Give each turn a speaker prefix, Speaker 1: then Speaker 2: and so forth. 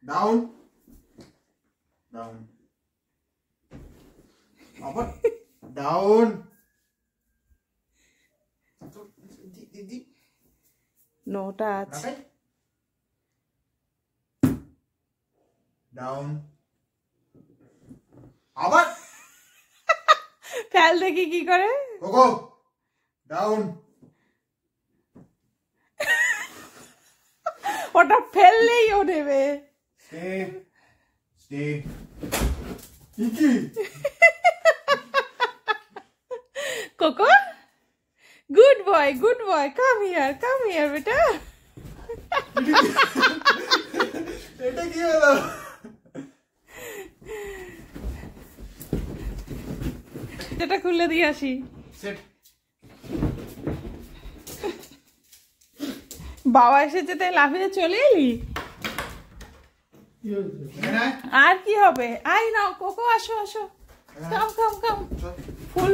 Speaker 1: down down আবার down
Speaker 2: no touch
Speaker 1: down আবার
Speaker 2: ফেল দেখি কি করে
Speaker 1: কোকো ডাউন
Speaker 2: ওটা ফেললেই ও নেবে
Speaker 1: স্টে স্টে কি
Speaker 2: Coco good boy come here বেটা
Speaker 1: এটা কি হলো
Speaker 2: এটা খুলে দিয়ে আসি
Speaker 1: সেট
Speaker 2: বাবা এসেছে তাই লাফিয়ে চলে এলি আর কি হবে আই নাও কোকো আসো কাম ফুল